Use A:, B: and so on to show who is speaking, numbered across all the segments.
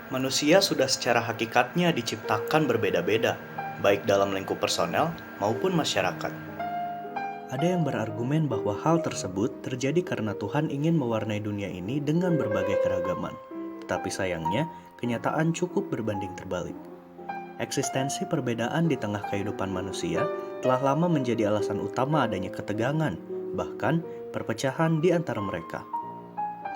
A: Manusia sudah secara hakikatnya diciptakan berbeda-beda, baik dalam lingkup personel maupun masyarakat. Ada yang berargumen bahwa hal tersebut terjadi karena Tuhan ingin mewarnai dunia ini dengan berbagai keragaman. Tetapi sayangnya, kenyataan cukup berbanding terbalik. Eksistensi perbedaan di tengah kehidupan manusia telah lama menjadi alasan utama adanya ketegangan, bahkan perpecahan di antara mereka.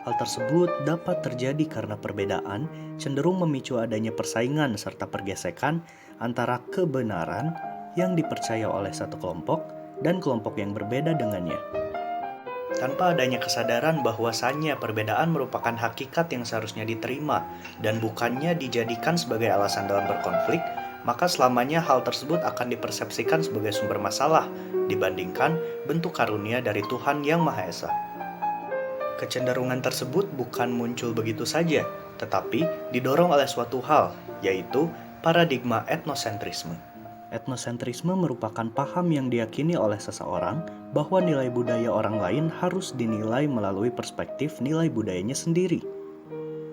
A: Hal tersebut dapat terjadi karena perbedaan cenderung memicu adanya persaingan serta pergesekan antara kebenaran yang dipercaya oleh satu kelompok dan kelompok yang berbeda dengannya. Tanpa adanya kesadaran bahwasannya perbedaan merupakan hakikat yang seharusnya diterima dan bukannya dijadikan sebagai alasan dalam berkonflik, maka selamanya hal tersebut akan dipersepsikan sebagai sumber masalah dibandingkan bentuk karunia dari Tuhan Yang Maha Esa. Kecenderungan tersebut bukan muncul begitu saja, tetapi didorong oleh suatu hal, yaitu paradigma etnosentrisme. Etnosentrisme merupakan paham yang diyakini oleh seseorang bahwa nilai budaya orang lain harus dinilai melalui perspektif nilai budayanya sendiri.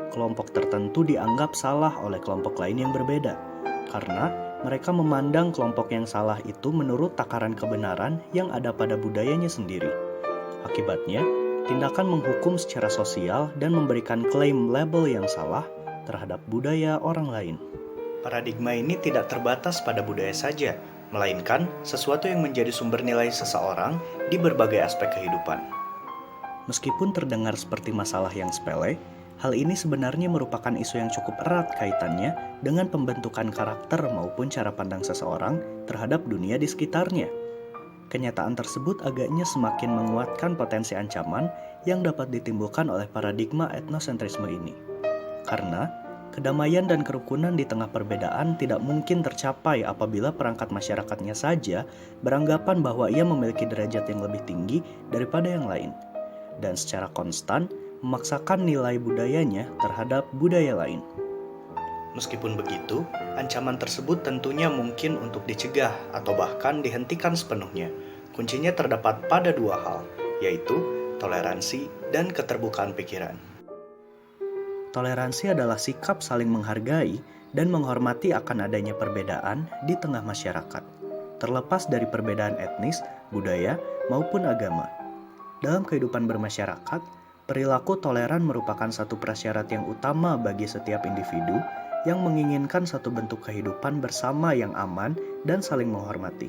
A: Kelompok tertentu dianggap salah oleh kelompok lain yang berbeda, karena mereka memandang kelompok yang salah itu menurut takaran kebenaran yang ada pada budayanya sendiri. Akibatnya, tindakan menghukum secara sosial dan memberikan klaim label yang salah terhadap budaya orang lain. Paradigma ini tidak terbatas pada budaya saja, melainkan sesuatu yang menjadi sumber nilai seseorang di berbagai aspek kehidupan. Meskipun terdengar seperti masalah yang sepele, hal ini sebenarnya merupakan isu yang cukup erat kaitannya dengan pembentukan karakter maupun cara pandang seseorang terhadap dunia di sekitarnya. Kenyataan tersebut agaknya semakin menguatkan potensi ancaman yang dapat ditimbulkan oleh paradigma etnosentrisme ini. Karena kedamaian dan kerukunan di tengah perbedaan tidak mungkin tercapai apabila perangkat masyarakatnya saja beranggapan bahwa ia memiliki derajat yang lebih tinggi daripada yang lain, dan secara konstan memaksakan nilai budayanya terhadap budaya lain. Meskipun begitu, ancaman tersebut tentunya mungkin untuk dicegah atau bahkan dihentikan sepenuhnya. Kuncinya terdapat pada dua hal, yaitu toleransi dan keterbukaan pikiran. Toleransi adalah sikap saling menghargai dan menghormati akan adanya perbedaan di tengah masyarakat, terlepas dari perbedaan etnis, budaya, maupun agama. Dalam kehidupan bermasyarakat, perilaku toleran merupakan satu prasyarat yang utama bagi setiap individu yang menginginkan satu bentuk kehidupan bersama yang aman dan saling menghormati.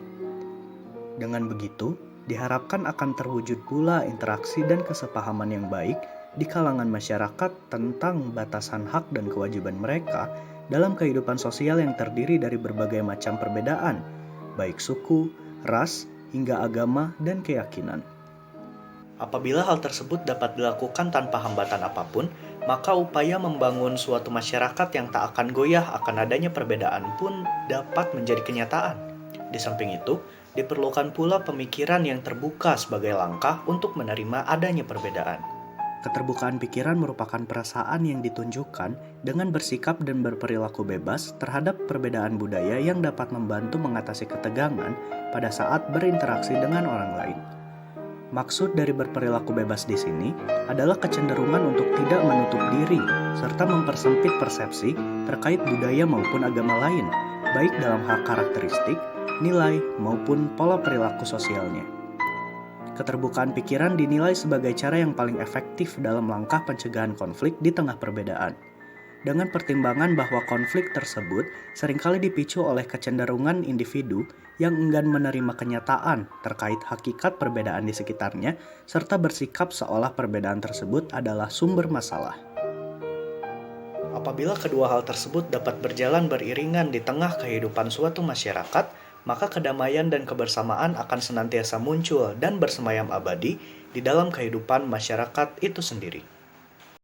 A: Dengan begitu, diharapkan akan terwujud pula interaksi dan kesepahaman yang baik di kalangan masyarakat tentang batasan hak dan kewajiban mereka dalam kehidupan sosial yang terdiri dari berbagai macam perbedaan, baik suku, ras, hingga agama dan keyakinan. Apabila hal tersebut dapat dilakukan tanpa hambatan apapun, maka upaya membangun suatu masyarakat yang tak akan goyah akan adanya perbedaan pun dapat menjadi kenyataan. Di samping itu, diperlukan pula pemikiran yang terbuka sebagai langkah untuk menerima adanya perbedaan. Keterbukaan pikiran merupakan perasaan yang ditunjukkan dengan bersikap dan berperilaku bebas terhadap perbedaan budaya yang dapat membantu mengatasi ketegangan pada saat berinteraksi dengan orang lain. Maksud dari berperilaku bebas di sini adalah kecenderungan untuk tidak menutup diri serta mempersempit persepsi terkait budaya maupun agama lain, baik dalam hal karakteristik, nilai, maupun pola perilaku sosialnya. Keterbukaan pikiran dinilai sebagai cara yang paling efektif dalam langkah pencegahan konflik di tengah perbedaan. Dengan pertimbangan bahwa konflik tersebut seringkali dipicu oleh kecenderungan individu yang enggan menerima kenyataan terkait hakikat perbedaan di sekitarnya, serta bersikap seolah perbedaan tersebut adalah sumber masalah. Apabila kedua hal tersebut dapat berjalan beriringan di tengah kehidupan suatu masyarakat, maka kedamaian dan kebersamaan akan senantiasa muncul dan bersemayam abadi di dalam kehidupan masyarakat itu sendiri.